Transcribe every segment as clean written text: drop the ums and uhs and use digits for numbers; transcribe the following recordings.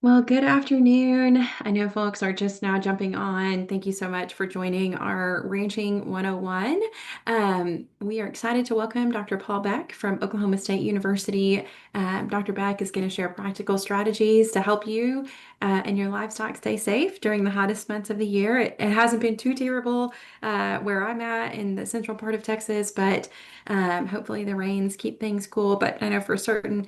Well, good afternoon. I know folks are just now jumping on. Thank you so much for joining our Ranching 101. We are excited to welcome Dr. Paul Beck from Oklahoma State University. Dr. Beck is going to share practical strategies to help you and your livestock stay safe during the hottest months of the year. It hasn't been too terrible where I'm at in the central part of Texas, but hopefully the rains keep things cool. But I know for certain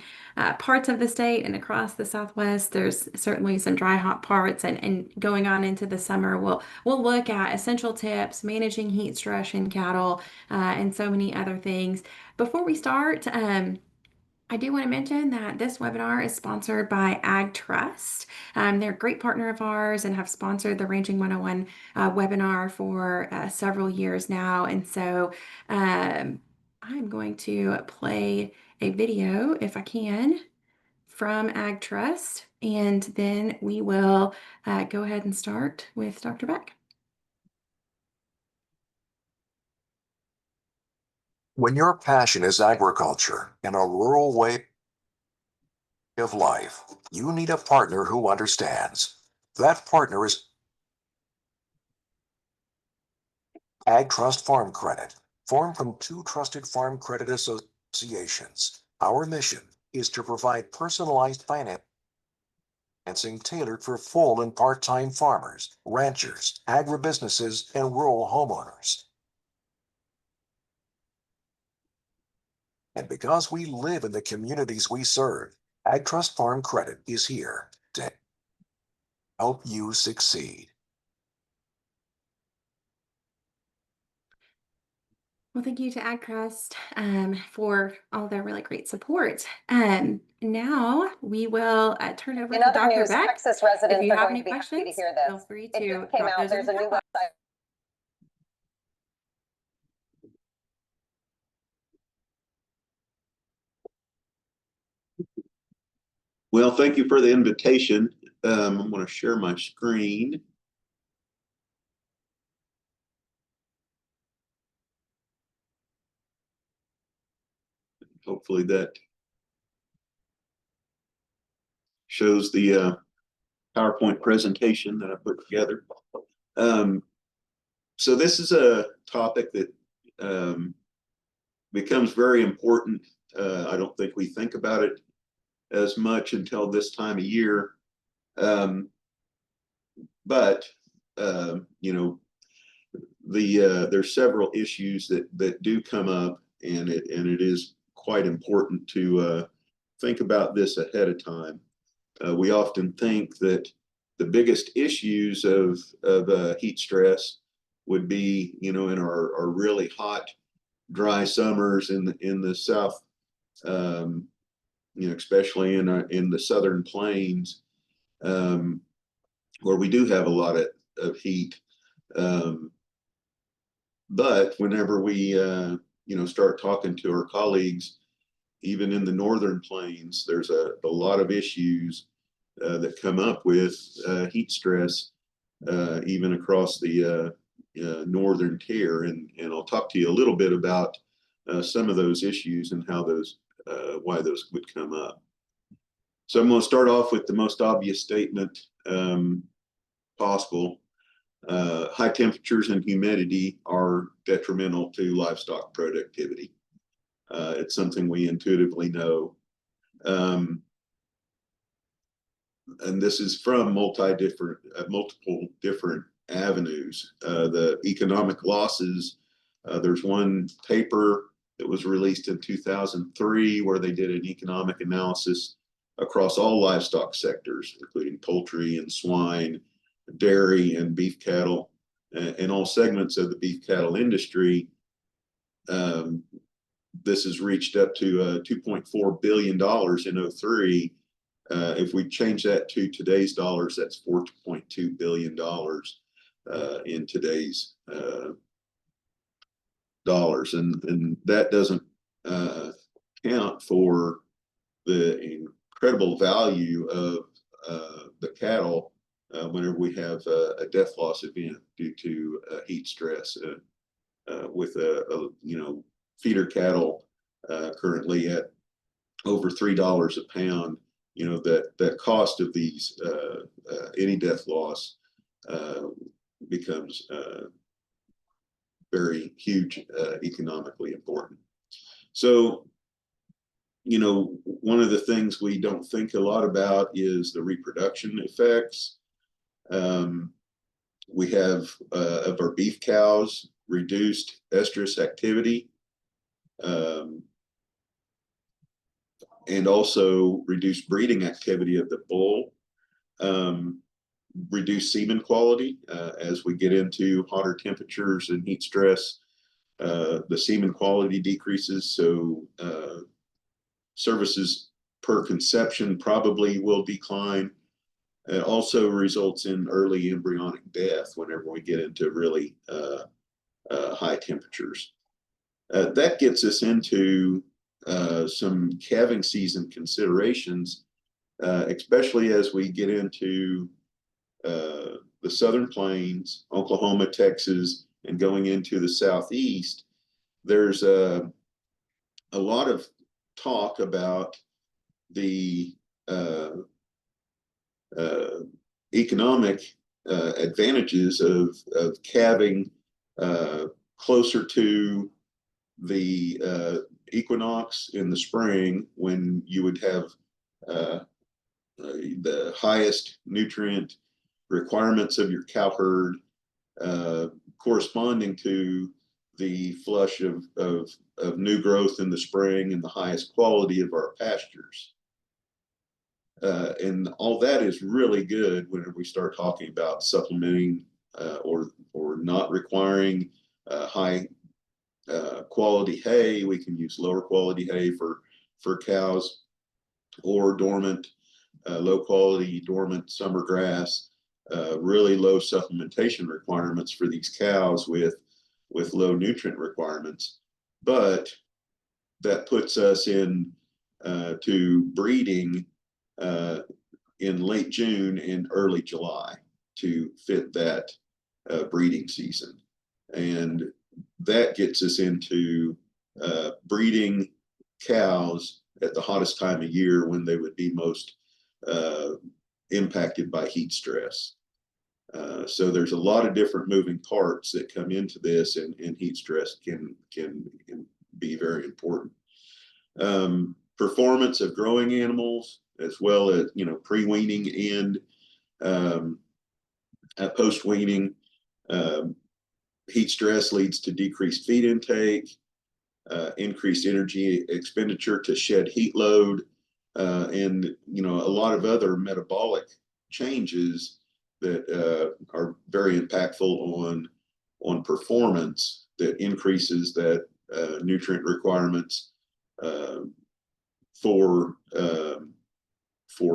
parts of the state and across the Southwest, there's certainly some dry, hot parts, and going on into the summer, we'll look at essential tips, managing heat stress in cattle, and so many other things. Before we start, I do want to mention that this webinar is sponsored by Ag Trust. They're a great partner of ours and have sponsored the Ranching 101 webinar for several years now. And so I'm going to play a video, if I can, from Ag Trust, and then we will go ahead and start with Dr. Beck. When your passion is agriculture and a rural way of life, you need a partner who understands. That partner is Ag Trust Farm Credit, formed from two trusted farm credit associations. Our mission is to provide personalized financing tailored for full and part-time farmers, ranchers, agribusinesses, and rural homeowners. And because we live in the communities we serve, Ag Trust Farm Credit is here to help you succeed. Well, thank you to AgCrest for all their really great support. Now we will turn over In to other Dr. news, Beck. Texas If residents you are have going any to be happy to questions, hear feel this. free It to just came drop out. those in There's the a new chat box. website. Well, thank you for the invitation. I'm going to share my screen. Hopefully that shows the PowerPoint presentation that I put together. So this is a topic that becomes very important. I don't think we think about it as much until this time of year. But you know, there's several issues that do come up, and it is quite important to think about this ahead of time. We often think that the biggest issues of heat stress would be, in our really hot, dry summers in the south, especially in the southern plains, where we do have a lot of heat. But whenever we, start talking to our colleagues, even in the northern plains, there's a lot of issues that come up with heat stress, even across the northern tier. And I'll talk to you a little bit about some of those issues and how why those would come up. So I'm going to start off with the most obvious statement possible. High temperatures and humidity are detrimental to livestock productivity. It's something we intuitively know. And this is from multiple different avenues. The economic losses, there's one paper that was released in 2003 where they did an economic analysis across all livestock sectors, including poultry and swine, dairy and beef cattle, and all segments of the beef cattle industry. This has reached up to $2.4 billion in 03. If we change that to today's dollars, that's $4.2 billion in today's dollars. And that doesn't count for the incredible value of the cattle whenever we have a death loss event due to heat stress. With feeder cattle currently at over $3 a pound, that cost of these any death loss becomes very huge, economically important. So, one of the things we don't think a lot about is the reproduction effects. We have of our beef cows reduced estrus activity, and also reduced breeding activity of the bull, reduced semen quality. As we get into hotter temperatures and heat stress, the semen quality decreases, so services per conception probably will decline. It also results in early embryonic death whenever we get into really high temperatures. That gets us into some calving season considerations, especially as we get into the Southern Plains, Oklahoma, Texas, and going into the Southeast. There's a lot of talk about the economic advantages of calving closer to the equinox in the spring, when you would have the highest nutrient requirements of your cow herd, corresponding to the flush of new growth in the spring and the highest quality of our pastures. And all that is really good whenever we start talking about supplementing or not requiring high quality hay. We can use lower quality hay for cows, or dormant, low quality dormant summer grass. Really low supplementation requirements for these cows with low nutrient requirements, but that puts us in to breeding in late June and early July to fit that breeding season. And that gets us into breeding cows at the hottest time of year, when they would be most impacted by heat stress. So there's a lot of different moving parts that come into this, and heat stress can be very important. Performance of growing animals, as well as pre-weaning and post-weaning. Heat stress leads to decreased feed intake, increased energy expenditure to shed heat load, and a lot of other metabolic changes that are very impactful on performance, that increases that nutrient requirements for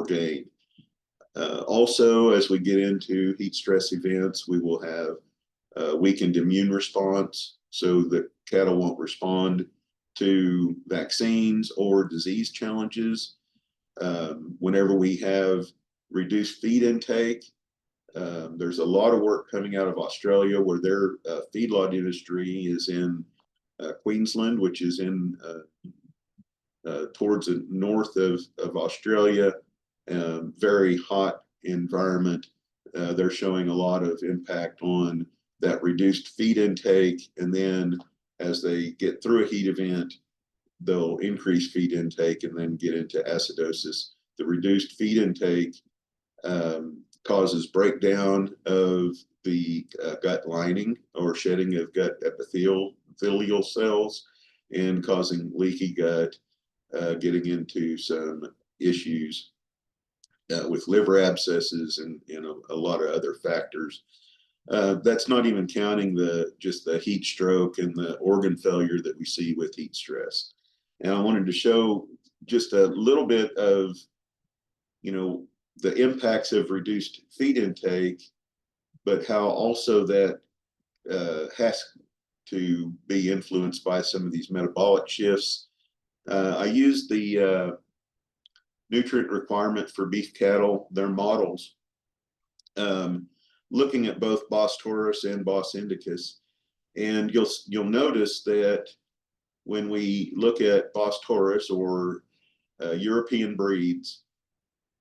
gain. Also, as we get into heat stress events, we will have weakened immune response, so the cattle won't respond to vaccines or disease challenges. Whenever we have reduced feed intake, there's a lot of work coming out of Australia, where their feedlot industry is in Queensland, which is in towards the north of Australia, very hot environment. They're showing a lot of impact on that reduced feed intake, and then as they get through a heat event, they'll increase feed intake and then get into acidosis. The reduced feed intake causes breakdown of the gut lining, or shedding of gut epithelial cells, and causing leaky gut, getting into some issues with liver abscesses and a lot of other factors. That's not even counting just the heat stroke and the organ failure that we see with heat stress. And I wanted to show just a little bit of, the impacts of reduced feed intake, but how also that has to be influenced by some of these metabolic shifts. I used the nutrient requirement for beef cattle, their models, looking at both Bos taurus and Bos indicus. And you'll notice that when we look at Bos taurus or European breeds,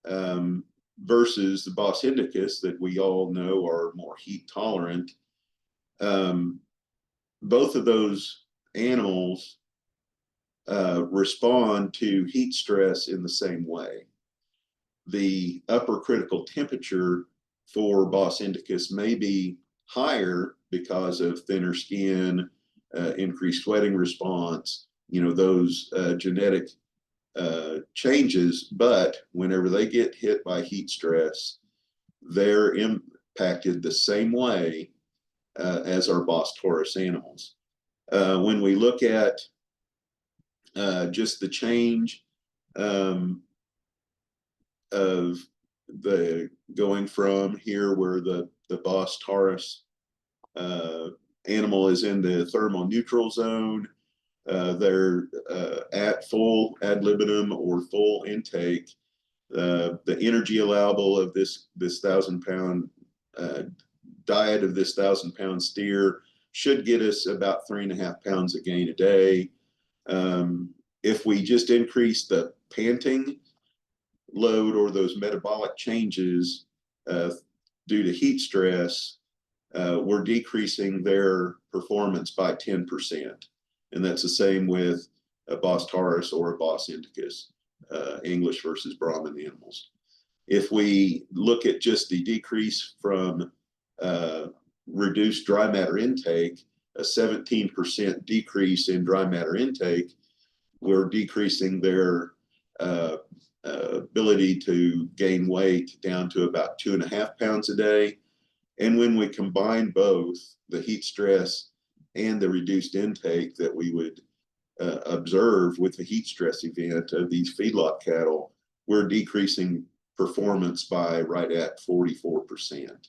versus the Bos indicus that we all know are more heat tolerant. Both of those animals respond to heat stress in the same way. The upper critical temperature for Bos indicus may be higher because of thinner skin, increased sweating response, those genetic changes, but whenever they get hit by heat stress, they're impacted the same way as our Bos taurus animals. When we look at just the change of the going from here where the Bos taurus animal is in the thermoneutral zone, they're at full ad libitum or full intake. The energy allowable of this 1,000-pound diet of this 1,000-pound steer should get us about 3.5 pounds of gain a day. If we just increase the panting load or those metabolic changes due to heat stress, we're decreasing their performance by 10%. And that's the same with a Bos taurus or a Bos indicus, English versus Brahman animals. If we look at just the decrease from reduced dry matter intake, a 17% decrease in dry matter intake, we're decreasing their ability to gain weight down to about 2.5 pounds a day. And when we combine both the heat stress and the reduced intake that we would observe with the heat stress event of these feedlot cattle, we're decreasing performance by right at 44%.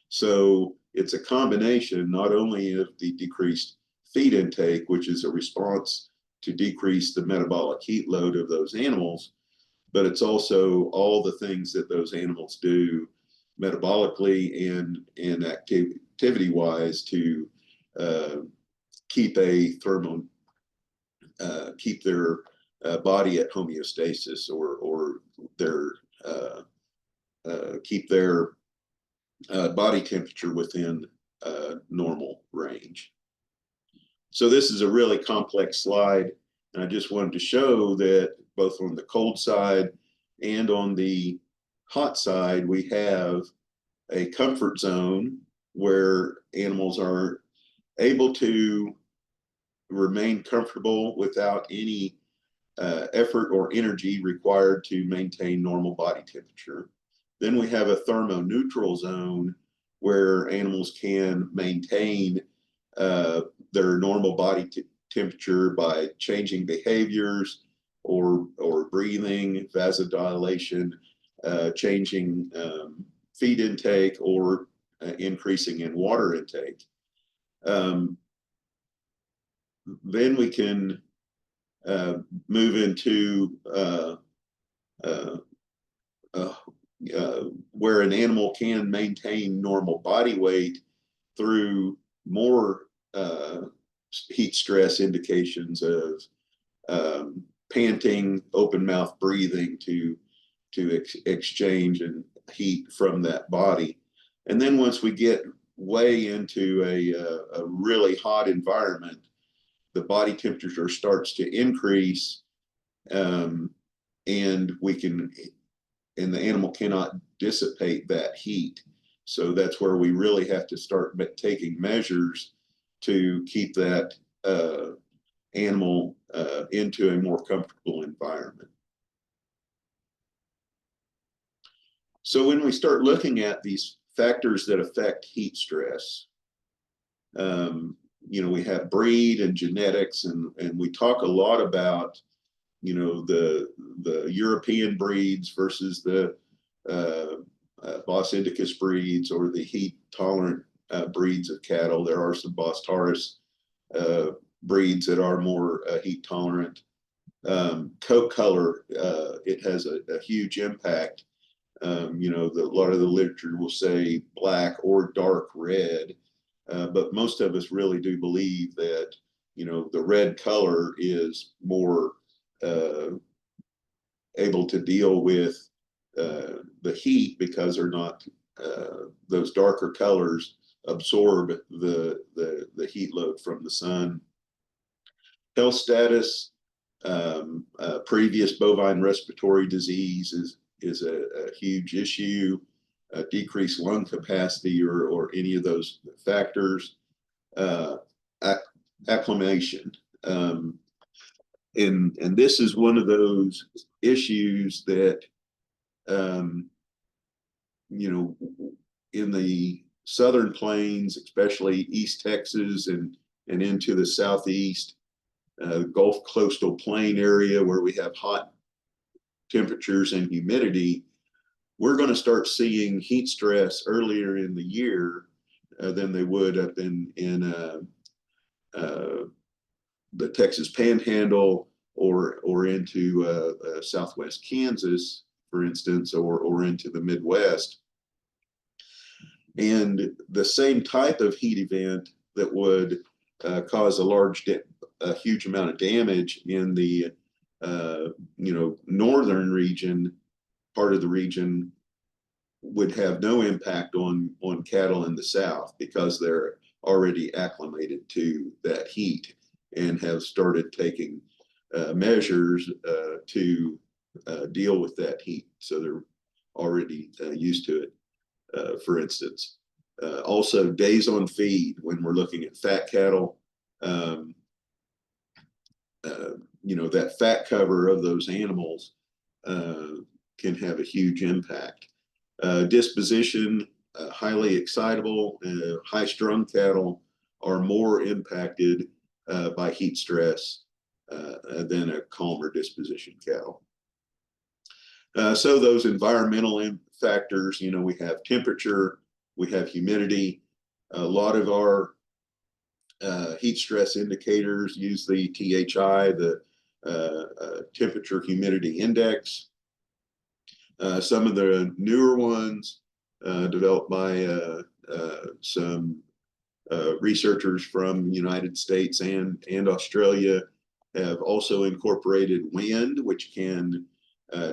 So it's a combination not only of the decreased feed intake, which is a response to decrease the metabolic heat load of those animals, but it's also all the things that those animals do metabolically and activity-wise to keep keep their body at homeostasis or their keep their body temperature within normal range. So this is a really complex slide, and I just wanted to show that both on the cold side and on the hot side, we have a comfort zone where animals are able to remain comfortable without any effort or energy required to maintain normal body temperature. Then we have a thermoneutral zone where animals can maintain their normal body temperature by changing behaviors or breathing, vasodilation, changing feed intake, or increasing in water intake. Then we can move into where an animal can maintain normal body weight through more heat stress indications of panting, open mouth breathing to exchange and heat from that body. And then once we get way into a really hot environment, the body temperature starts to increase, and the animal cannot dissipate that heat. So that's where we really have to start taking measures to keep that animal into a more comfortable environment. So when we start looking at these factors that affect heat stress, we have breed and genetics, and we talk a lot about the European breeds versus the Bos indicus breeds or the heat tolerant breeds of cattle. There are some Bos taurus breeds that are more heat tolerant. Coat color, it has a huge impact. A lot of the literature will say black or dark red, but most of us really do believe that the red color is more able to deal with the heat, because they're not, those darker colors absorb the heat load from the sun. Health status, previous bovine respiratory disease is a huge issue. Decreased lung capacity or any of those factors. Acclimation. And this is one of those issues that, you know, in the southern plains, especially East Texas and into the southeast, Gulf coastal plain area where we have hot temperatures and humidity, we're going to start seeing heat stress earlier in the year than they would up in the Texas Panhandle or into Southwest Kansas, for instance, or into the Midwest. And the same type of heat event that would cause a huge amount of damage in the you know, northern region, part of the region, would have no impact on cattle in the south, because they're already acclimated to that heat and have started taking measures to deal with that heat. So they're already used to it, for instance. Also, days on feed, when we're looking at fat cattle, you know, that fat cover of those animals can have a huge impact. Disposition, highly excitable, high-strung cattle are more impacted by heat stress than a calmer disposition cattle. So those environmental factors, you know, we have temperature, we have humidity. A lot of our heat stress indicators use the THI, the temperature humidity index. Some of the newer ones developed by some researchers from the United States and Australia have also incorporated wind, which can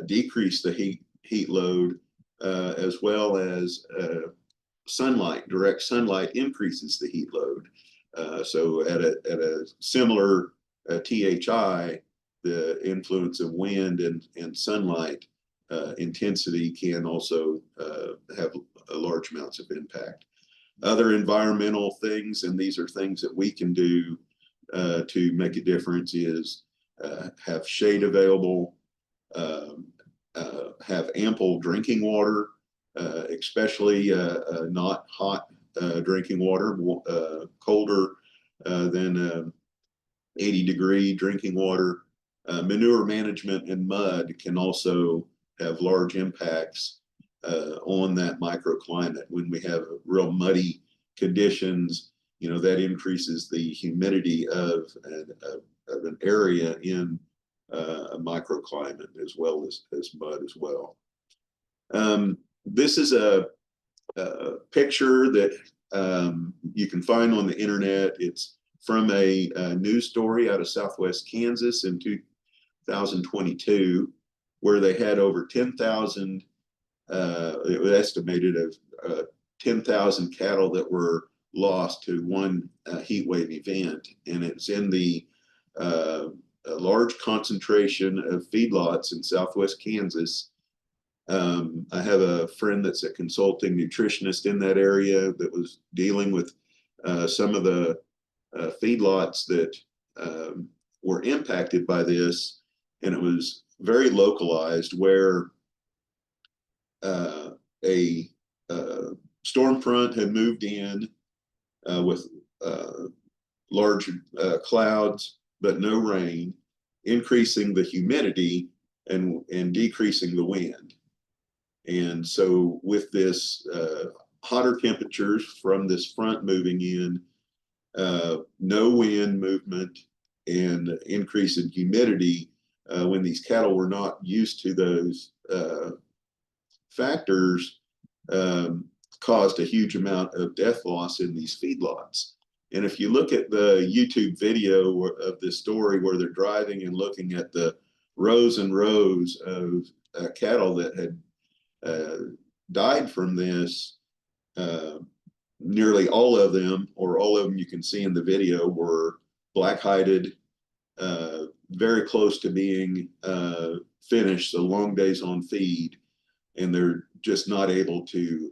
decrease the heat load, as well as sunlight. Direct sunlight increases the heat load. So at a similar THI, the influence of wind and sunlight intensity can also have large amounts of impact. Other environmental things, and these are things that we can do to make a difference, is have shade available, have ample drinking water, especially not hot drinking water, colder than 80-degree drinking water. Manure management and mud can also have large impacts on that microclimate. When we have real muddy conditions, you know, that increases the humidity of an area in a microclimate, as well as mud as well. This is a picture that you can find on the internet. It's from a news story out of Southwest Kansas in 2022, where they had over 10,000, it was estimated of 10,000 cattle that were lost to one heat wave event. And it's in the a large concentration of feedlots in Southwest Kansas. I have a friend that's a consulting nutritionist in that area that was dealing with some of the feedlots that were impacted by this, and it was very localized, where a storm front had moved in with large clouds, but no rain, increasing the humidity and decreasing the wind. And so with this hotter temperatures from this front moving in, no wind movement and increase in humidity, when these cattle were not used to those factors, caused a huge amount of death loss in these feedlots. And if you look at the YouTube video of this story, where they're driving and looking at the rows and rows of cattle that had died from this, nearly all of them, or all of them you can see in the video, were black-hided, very close to being finished, so long days on feed, and they're just not able to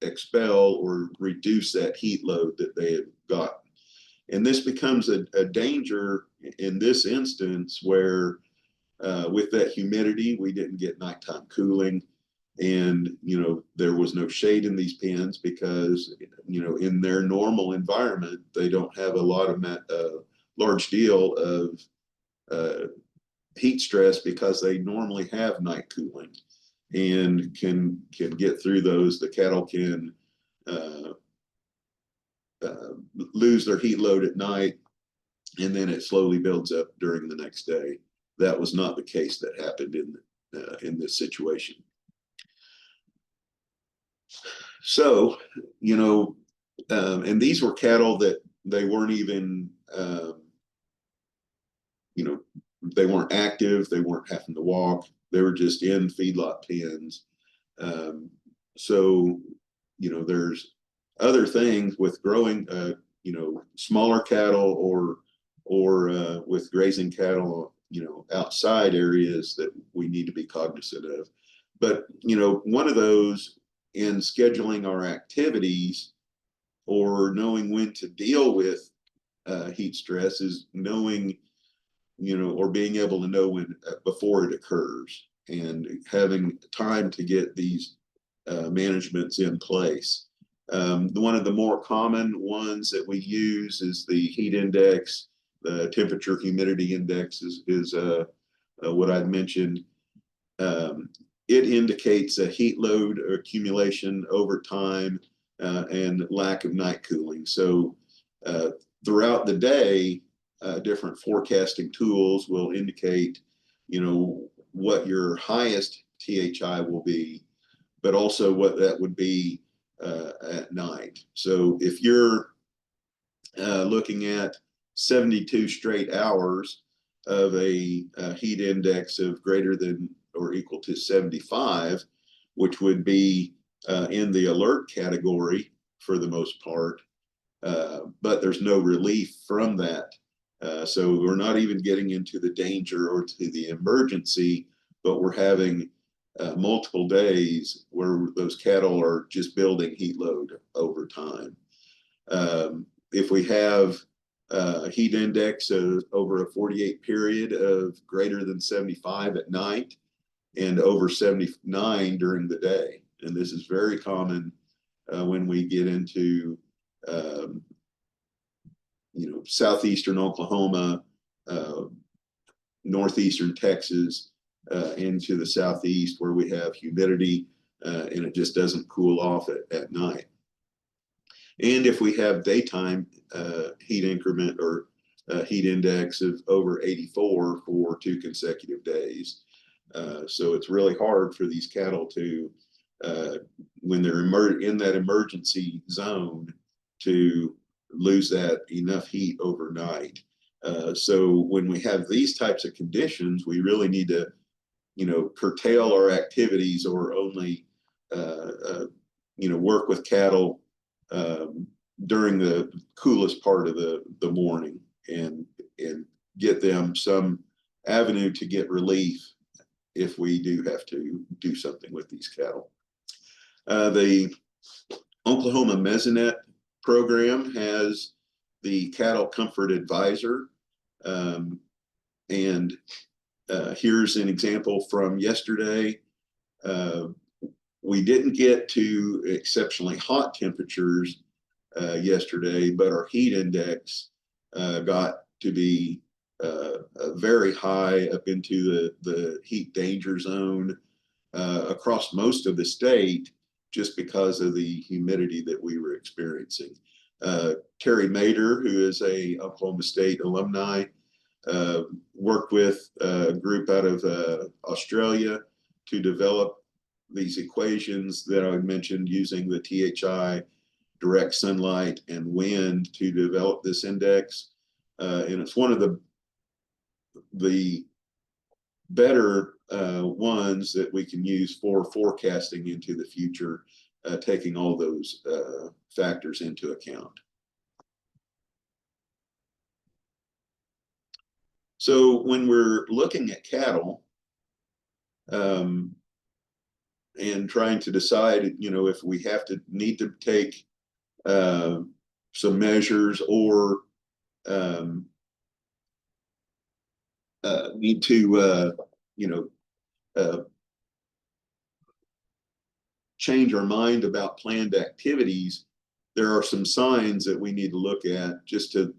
expel or reduce that heat load that they have gotten. And this becomes a danger in this instance where with that humidity, we didn't get nighttime cooling, and there was no shade in these pens because in their normal environment they don't have a lot of large deal of heat stress because they normally have night cooling and can get through those. The cattle can lose their heat load at night, and then it slowly builds up during the next day. That was not the case that happened in this situation. So, and these were cattle that they weren't even, they weren't active, they weren't having to walk, they were just in feedlot pens. So, there's other things with growing, smaller cattle or with grazing cattle, outside areas that we need to be cognizant of. But, one of those in scheduling our activities or knowing when to deal with heat stress is knowing, or being able to know when before it occurs, and having time to get these managements in place. One of the more common ones that we use is the heat index. The temperature humidity index is what I mentioned. It indicates a heat load accumulation over time and lack of night cooling. So throughout the day, different forecasting tools will indicate, what your highest THI will be, but also what that would be at night. So if you're looking at 72 straight hours of a heat index of greater than or equal to 75, which would be in the alert category for the most part, but there's no relief from that. So we're not even getting into the danger or to the emergency, but we're having multiple days where those cattle are just building heat load over time. If we have a heat index of over a 48 period of greater than 75 at night and over 79 during the day, and this is very common when we get into southeastern Oklahoma, northeastern Texas, into the southeast where we have humidity and it just doesn't cool off at night. And if we have daytime heat increment or heat index of over 84 for 2 consecutive days. So it's really hard for these cattle to, when they're in that emergency zone, to lose that enough heat overnight. So when we have these types of conditions, we really need to, curtail our activities or only, work with cattle during the coolest part of the morning and get them some avenue to get relief if we do have to do something with these cattle. The Oklahoma Mesonet program has the Cattle Comfort Advisor. And here's an example from yesterday. We didn't get to exceptionally hot temperatures yesterday, but our heat index got to be very high up into the heat danger zone across most of the state, just because of the humidity that we were experiencing. Terry Mader, who is a Oklahoma State alumni, worked with a group out of Australia to develop these equations that I mentioned using the THI, direct sunlight, and wind to develop this index. And it's one of the better ones that we can use for forecasting into the future, taking all those factors into account. So when we're looking at cattle, and trying to decide, if we need to take some measures or need to, change our mind about planned activities, there are some signs that we need to look at just to,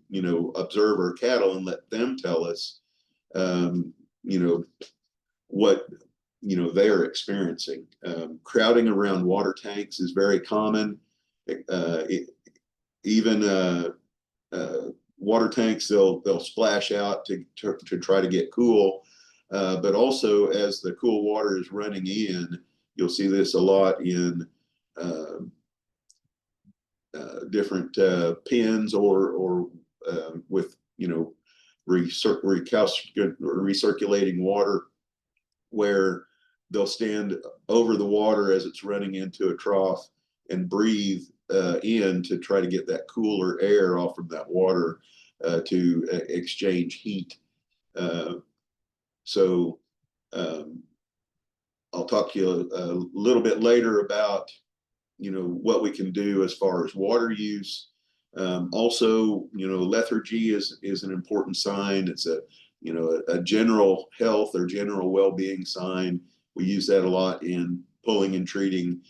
observe our cattle and let them tell us, what they're experiencing. Crowding around water tanks is very common. Even water tanks, they'll splash out to try to get cool, but also as the cool water is running in, you'll see this a lot in different pens or with recirculating water, where they'll stand over the water as it's running into a trough and breathe in to try to get that cooler air off from that water to exchange heat. So I'll talk to you a little bit later about what we can do as far as water use. Also, lethargy is an important sign. It's a general health or general well-being sign. We use that a lot in pulling and treating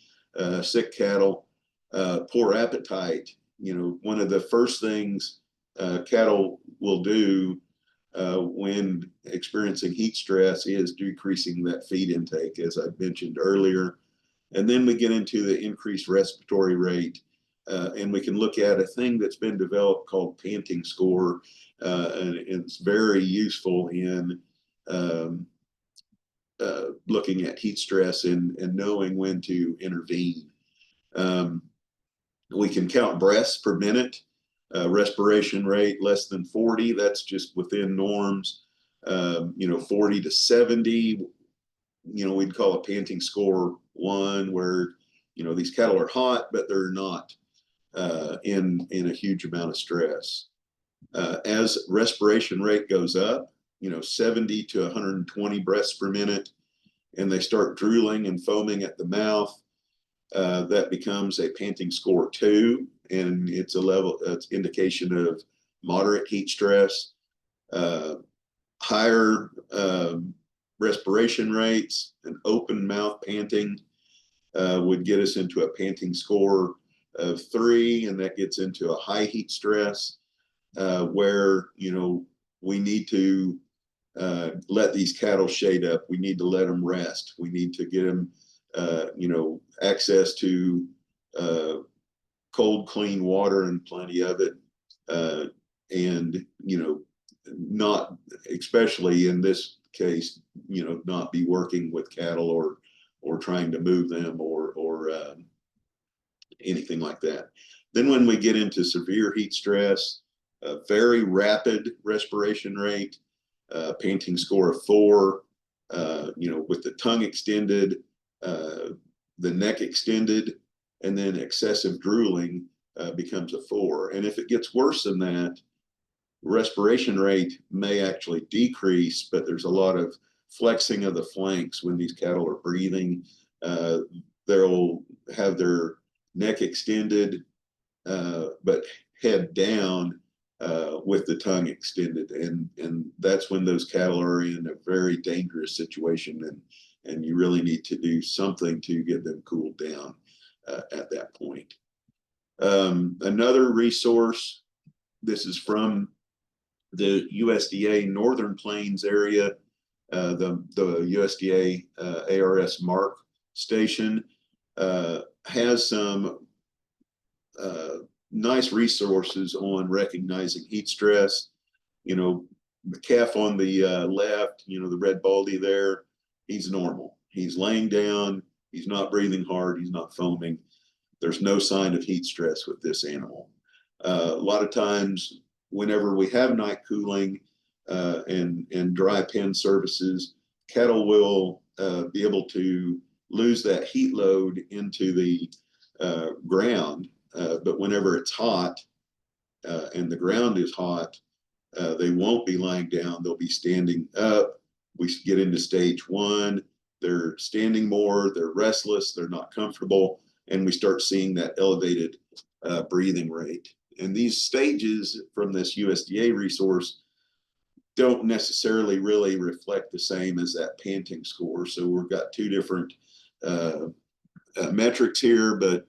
sick cattle. Poor appetite. One of the first things cattle will do when experiencing heat stress is decreasing that feed intake, as I mentioned earlier. And then we get into the increased respiratory rate, and we can look at a thing that's been developed called panting score, and it's very useful in looking at heat stress and knowing when to intervene. We can count breaths per minute, respiration rate less than 40, that's just within norms. 40 to 70, we'd call a panting score 1, where these cattle are hot, but they're not in a huge amount of stress. As respiration rate goes up, 70 to 120 breaths per minute, and they start drooling and foaming at the mouth, that becomes a panting score 2, and it's indication of moderate heat stress. Higher respiration rates and open mouth panting would get us into a panting score of 3, and that gets into a high heat stress, where we need to let these cattle shade up. We need to let them rest. We need to get them access to cold, clean water, and plenty of it, and not, especially in this case, not be working with cattle or trying to move them or anything like that. Then when we get into severe heat stress, a very rapid respiration rate, panting score of 4, with the tongue extended, the neck extended, and then excessive drooling becomes a 4. And if it gets worse than that, respiration rate may actually decrease, but there's a lot of flexing of the flanks when these cattle are breathing. They'll have their neck extended, but head down with the tongue extended. And that's when those cattle are in a very dangerous situation, and you really need to do something to get them cooled down at that point. Another resource, this is from the USDA Northern Plains area, the USDA ARS MARC station has some nice resources on recognizing heat stress. The calf on the left, the red baldy there, he's normal. He's laying down, he's not breathing hard, he's not foaming. There's no sign of heat stress with this animal. A lot of times, whenever we have night cooling and dry pen services, cattle will be able to lose that heat load into the ground, but whenever it's hot and the ground is hot, they won't be lying down, they'll be standing up. We get into stage 1, they're standing more, they're restless, they're not comfortable, and we start seeing that elevated breathing rate. And these stages from this USDA resource don't necessarily really reflect the same as that panting score. So we've got 2 different metrics here, but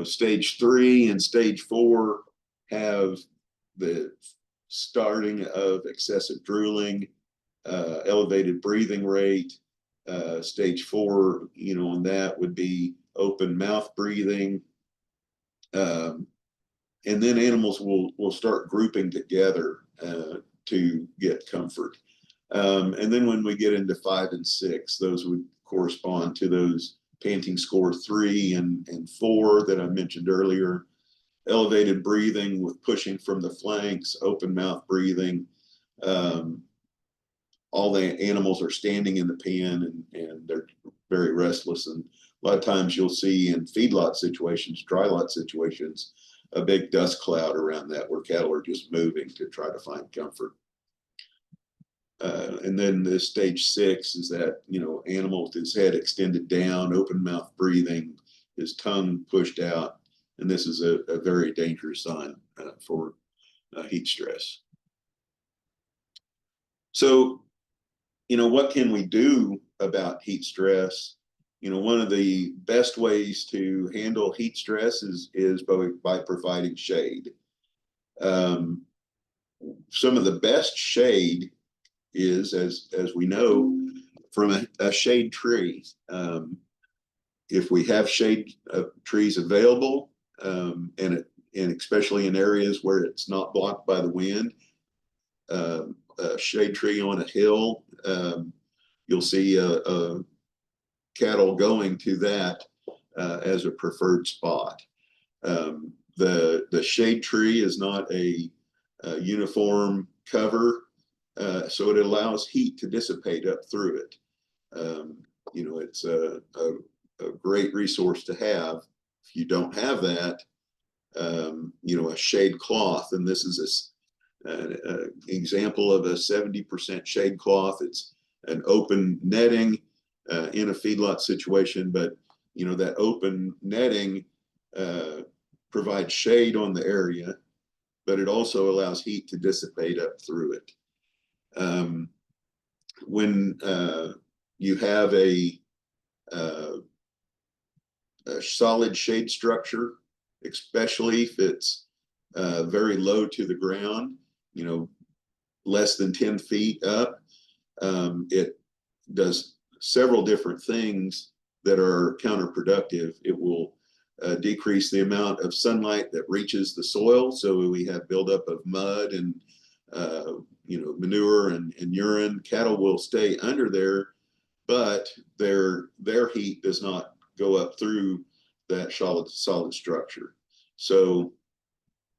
stage 3 and stage 4 have the starting of excessive drooling, elevated breathing rate. Stage 4, on that would be open mouth breathing. And then animals will start grouping together to get comfort. And then when we get into 5 and 6, those would correspond to those panting score 3 and 4 that I mentioned earlier. Elevated breathing with pushing from the flanks, open mouth breathing. All the animals are standing in the pen and they're very restless. And a lot of times you'll see in feedlot situations, dry lot situations, a big dust cloud around that where cattle are just moving to try to find comfort. And then the stage 6 is that, animal with his head extended down, open mouth breathing, his tongue pushed out. And this is a very dangerous sign for heat stress. So, what can we do about heat stress? One of the best ways to handle heat stress is by providing shade. Some of the best shade is, as we know, from a shade tree. If we have shade trees available, and especially in areas where it's not blocked by the wind, a shade tree on a hill, you'll see cattle going to that as a preferred spot. The shade tree is not a uniform cover, so it allows heat to dissipate up through it. It's a great resource to have. If you don't have that, a shade cloth, and this is an example of a 70% shade cloth. It's an open netting in a feedlot situation, but that open netting provides shade on the area, but it also allows heat to dissipate up through it. When you have a solid shade structure, especially if it's very low to the ground, less than 10 feet up, it does several different things that are counterproductive. It will decrease the amount of sunlight that reaches the soil, so we have buildup of mud and manure and urine. Cattle will stay under there, but their heat does not go up through that solid structure. So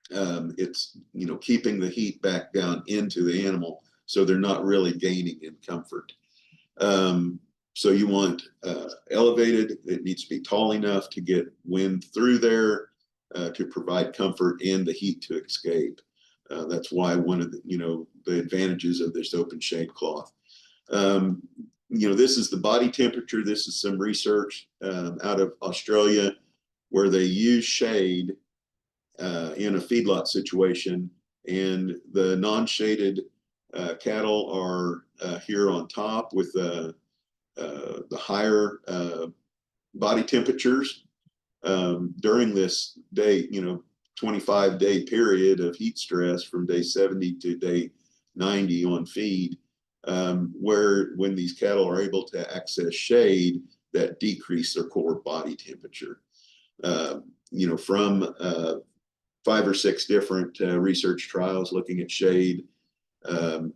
it's keeping the heat back down into the animal, so they're not really gaining in comfort. So you want elevated. It needs to be tall enough to get wind through there to provide comfort and the heat to escape. That's why one of the advantages of this open shade cloth. This is the body temperature. This is some research out of Australia where they use shade in a feedlot situation, and the non-shaded cattle are here on top with the higher body temperatures during this day, 25-day period of heat stress from day 70 to day 90 on feed, where when these cattle are able to access shade, that decrease their core body temperature. From 5 or 6 different research trials looking at shade,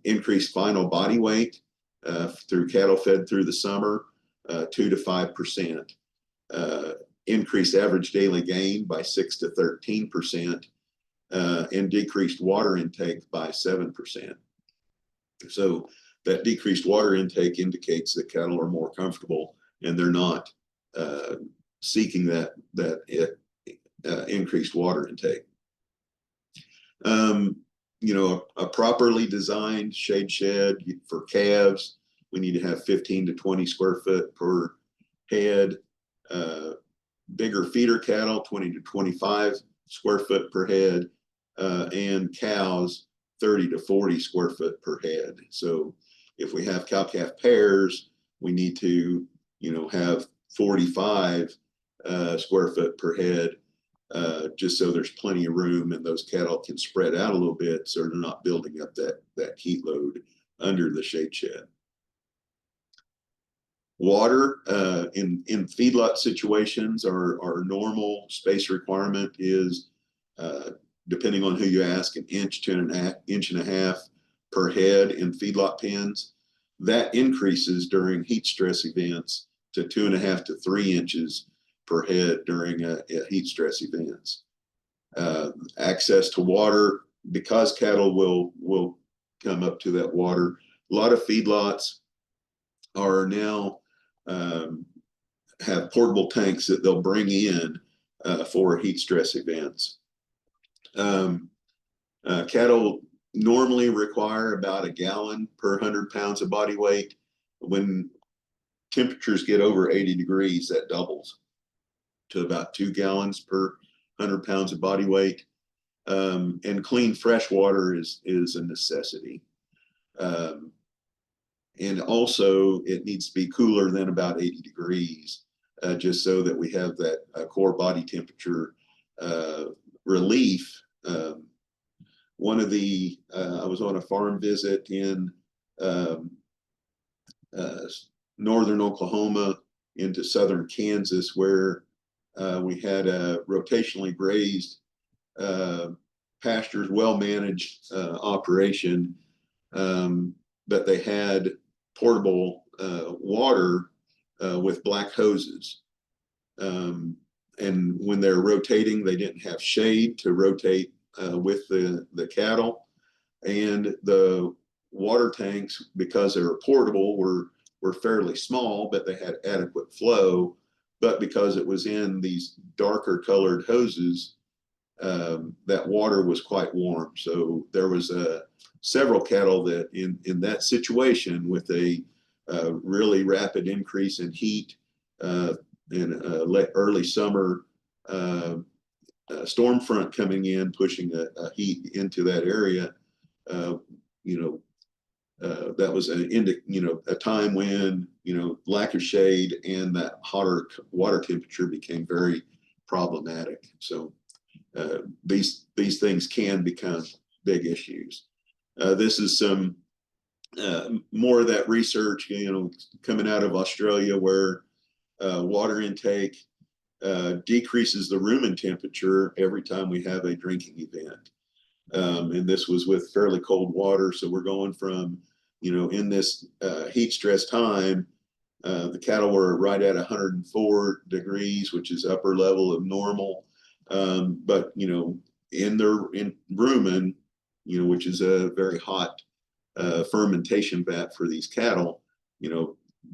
increased final body weight through cattle fed through the summer, 2 to 5%. Increased average daily gain by 6 to 13%, and decreased water intake by 7%. So that decreased water intake indicates that cattle are more comfortable and they're not seeking that increased water intake. You know, a properly designed shade shed for calves, we need to have 15 to 20 square foot per head. Bigger feeder cattle, 20 to 25 square foot per head, and cows, 30 to 40 square foot per head. So if we have cow-calf pairs, we need to, you know, have 45 square foot per head, just so there's plenty of room and those cattle can spread out a little bit so they're not building up that heat load under the shade shed. Water in feedlot situations, our normal space requirement is, depending on who you ask, an inch to an inch and a half per head in feedlot pens. That increases during heat stress events to 2.5 to 3 inches per head during heat stress events. Access to water, because cattle will come up to that water. A lot of feedlots are now have portable tanks that they'll bring in for heat stress events. Cattle normally require about 1 gallon per 100 pounds of body weight. When temperatures get over 80 degrees, that doubles to about 2 gallons per 100 pounds of body weight. And clean fresh water is a necessity. And also it needs to be cooler than about 80 degrees, just so that we have that core body temperature relief. One of the, I was on a farm visit in northern Oklahoma into southern Kansas, where we had a rotationally grazed pastures, well-managed operation, but they had portable water with black hoses. And when they're rotating, they didn't have shade to rotate with the cattle. And the water tanks, because they were portable, were fairly small, but they had adequate flow. But because it was in these darker colored hoses, that water was quite warm. So there was several cattle that in that situation, with a really rapid increase in heat in early summer, storm front coming in, pushing a heat into that area, that was a time when, lack of shade and that hotter water temperature became very problematic. So these things can become big issues. This is some more of that research, coming out of Australia, where water intake decreases the rumen temperature every time we have a drinking event. And this was with fairly cold water. So we're going from, in this heat stress time, the cattle were right at 104 degrees, which is upper level of normal. But, in rumen, which is a very hot fermentation vat for these cattle,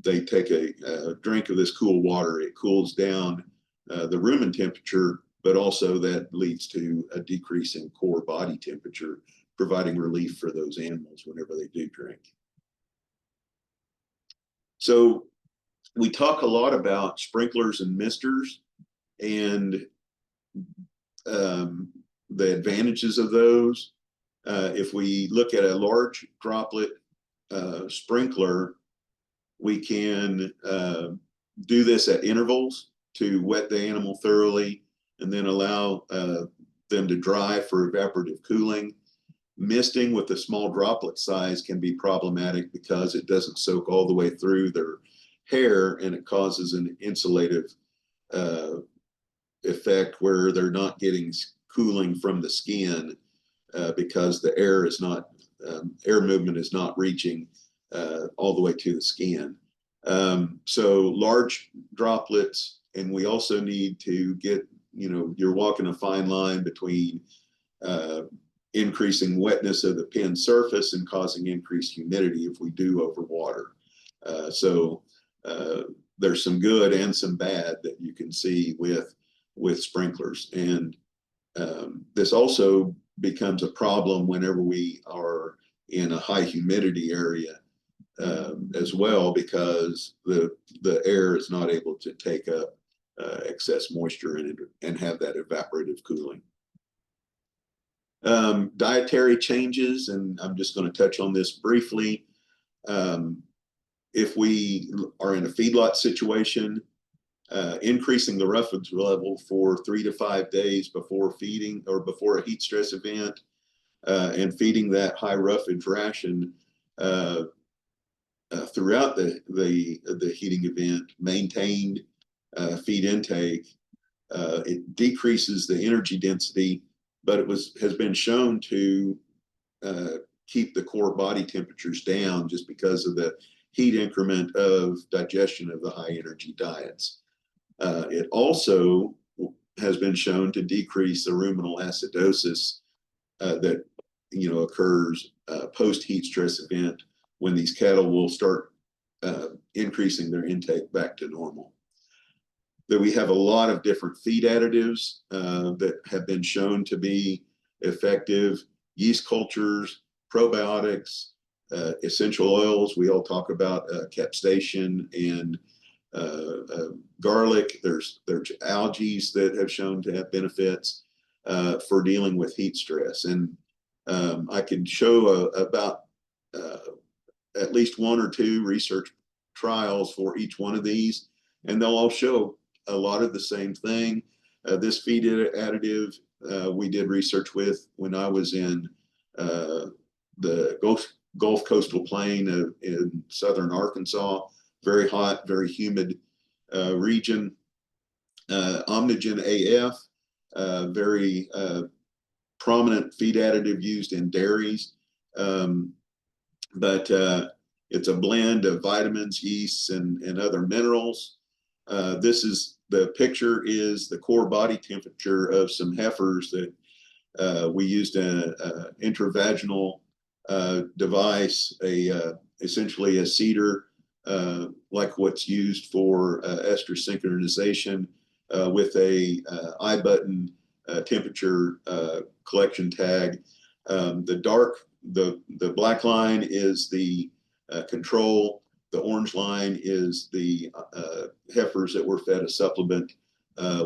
they take a drink of this cool water. It cools down the rumen temperature, but also that leads to a decrease in core body temperature, providing relief for those animals whenever they do drink. So we talk a lot about sprinklers and misters and the advantages of those. If we look at a large droplet sprinkler, we can do this at intervals to wet the animal thoroughly and then allow them to dry for evaporative cooling. Misting with a small droplet size can be problematic because it doesn't soak all the way through their hair, and it causes an insulative effect where they're not getting cooling from the skin because the air is not, air movement is not reaching all the way to the skin. So large droplets, and we also need to get, you're walking a fine line between increasing wetness of the pen surface and causing increased humidity if we do overwater. So there's some good and some bad that you can see with sprinklers. And this also becomes a problem whenever we are in a high humidity area as well, because the air is not able to take up excess moisture in it and have that evaporative cooling. Dietary changes, and I'm just going to touch on this briefly. If we are in a feedlot situation, increasing the roughage level for 3 to 5 days before feeding or before a heat stress event, and feeding that high roughage ration throughout the heating event, maintained feed intake, it decreases the energy density, but it has been shown to keep the core body temperatures down just because of the heat increment of digestion of the high energy diets. It also has been shown to decrease the ruminal acidosis that occurs post heat stress event, when these cattle will start increasing their intake back to normal. That we have a lot of different feed additives that have been shown to be effective: yeast cultures, probiotics, essential oils. We all talk about capsaicin and garlic. There's algae that have shown to have benefits for dealing with heat stress. And I can show about at least 1 or 2 research trials for each one of these, and they'll all show a lot of the same thing. This feed additive we did research with when I was in the Gulf Coastal Plain in southern Arkansas, very hot, very humid region. Omnigen AF, very prominent feed additive used in dairies. But it's a blend of vitamins, yeasts, and other minerals. The picture is the core body temperature of some heifers that we used an intravaginal device, essentially a cedar, like what's used for ester synchronization, with a iButton temperature collection tag. The black line is the control. The orange line is the heifers that were fed a supplement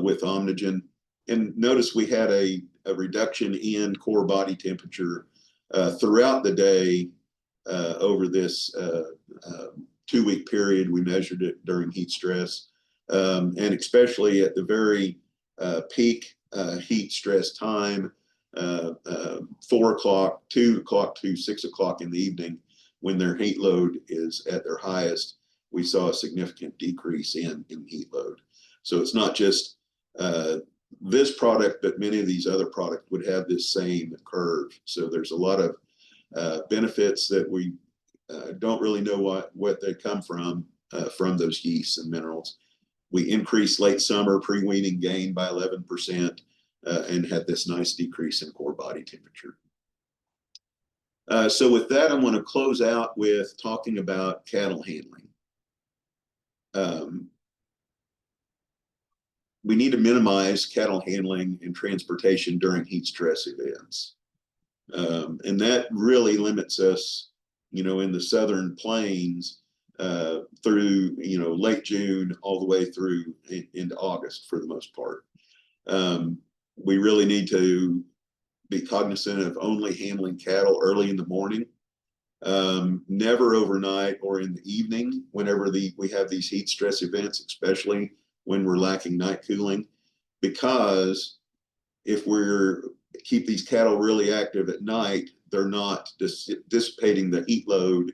with Omnigen. And notice we had a reduction in core body temperature throughout the day over this 2-week period. We measured it during heat stress, and especially at the very peak heat stress time, 4 o'clock, 2 o'clock to 6 o'clock in the evening, when their heat load is at their highest, we saw a significant decrease in heat load. So it's not just this product, but many of these other products would have this same curve. So there's a lot of benefits that we don't really know what they come from those yeasts and minerals. We increased late summer pre-weaning gain by 11%, and had this nice decrease in core body temperature. So with that, I'm going to close out with talking about cattle handling. We need to minimize cattle handling and transportation during heat stress events. And that really limits us, in the southern plains through, late June all the way through into August for the most part. We really need to be cognizant of only handling cattle early in the morning, never overnight or in the evening whenever we have these heat stress events, especially when we're lacking night cooling, because if we're keep these cattle really active at night, they're not dissipating the heat load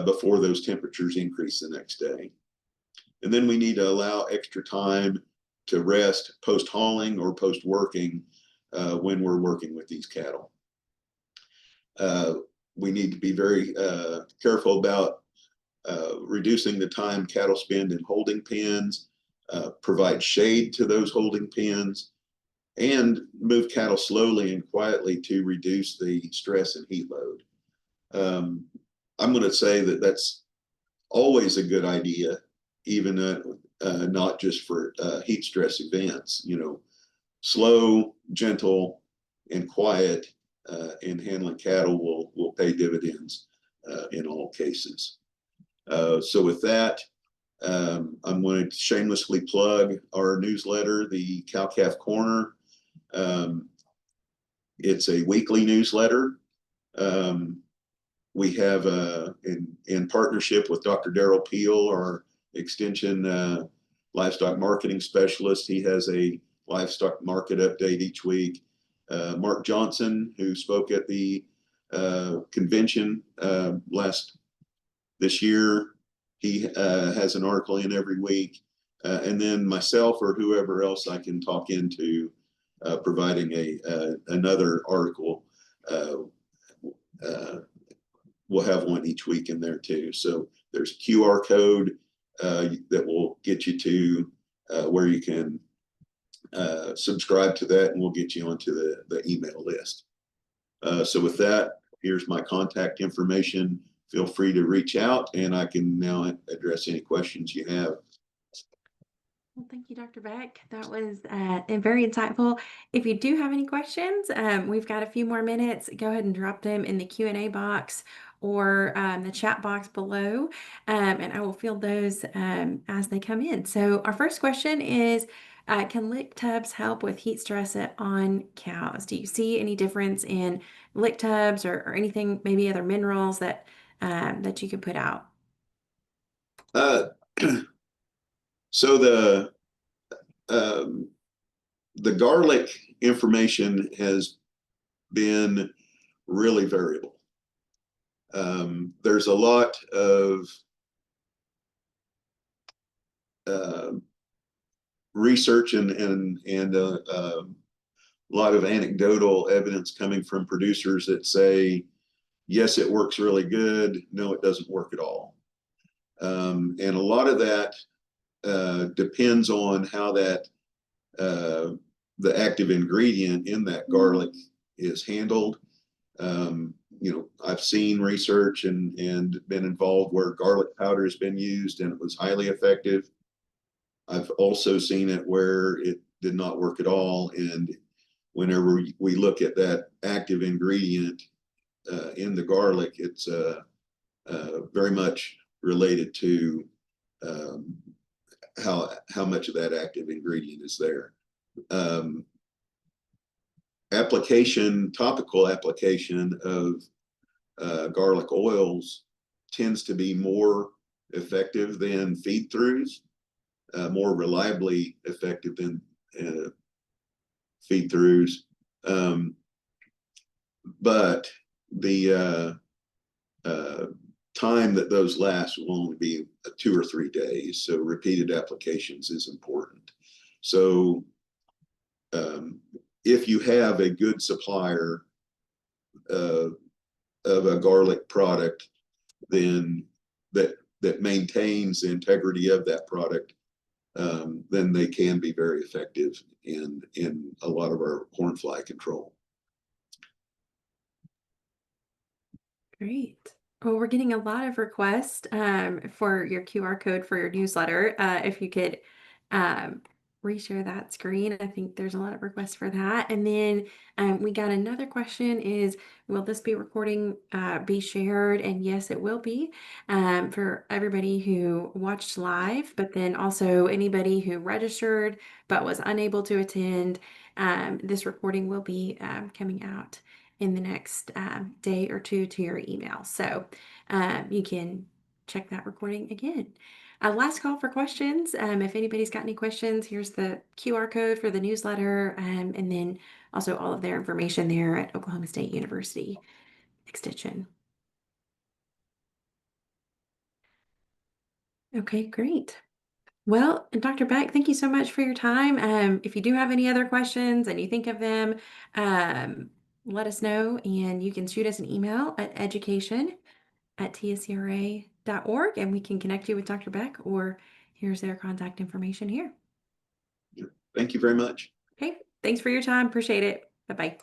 before those temperatures increase the next day. And then we need to allow extra time to rest post-hauling or post-working when we're working with these cattle. We need to be very careful about reducing the time cattle spend in holding pens, provide shade to those holding pens, and move cattle slowly and quietly to reduce the stress and heat load. I'm going to say that that's always a good idea, even not just for heat stress events. Slow, gentle, and quiet in handling cattle will pay dividends in all cases. So with that, I'm going to shamelessly plug our newsletter, the Cow-Calf Corner. It's a weekly newsletter. We have in partnership with Dr. Daryl Peel, our extension livestock marketing specialist. He has a livestock market update each week. Mark Johnson, who spoke at the convention this year, he has an article in every week. And then myself or whoever else I can talk into providing another article. We'll have one each week in there too. So there's a QR code that will get you to where you can subscribe to that, and we'll get you onto the email list. So with that, here's my contact information. Feel free to reach out, and I can now address any questions you have. Well, thank you, Dr. Beck. That was very insightful. If you do have any questions, we've got a few more minutes. Go ahead and drop them in the Q&A box or the chat box below, and I will field those as they come in. So our first question is, can lick tubs help with heat stress on cows? Do you see any difference in lick tubs or anything, maybe other minerals that you could put out? So the garlic information has been really variable. There's a lot of research and a lot of anecdotal evidence coming from producers that say, yes, it works really good. No, it doesn't work at all. And a lot of that depends on how that the active ingredient in that garlic is handled. I've seen research and been involved where garlic powder has been used and it was highly effective. I've also seen it where it did not work at all. And whenever we look at that active ingredient in the garlic, it's very much related to how much of that active ingredient is there. Topical application of garlic oils tends to be more effective than feed-throughs, more reliably effective than feed-throughs. But the time that those last will only be 2 or 3 days. So repeated applications is important. So if you have a good supplier of a garlic product, then that maintains the integrity of that product, then they can be very effective in a lot of our corn fly control. Great. Well, we're getting a lot of requests for your QR code for your newsletter. If you could reshare that screen, I think there's a lot of requests for that. And then we got another question is, will this recording be shared? And yes, it will be for everybody who watched live, but then also anybody who registered but was unable to attend. This recording will be coming out in the next day or two to your email. So you can check that recording again. Last call for questions. If anybody's got any questions, here's the QR code for the newsletter, and then also all of their information there at Oklahoma State University Extension. Okay, great. Well, Dr. Beck, thank you so much for your time. If you do have any other questions and you think of them, let us know, and you can shoot us an email at education@tscra.org, and we can connect you with Dr. Beck, or here's their contact information here. Thank you very much. Okay, Thanks for your time. Appreciate it. Bye-bye.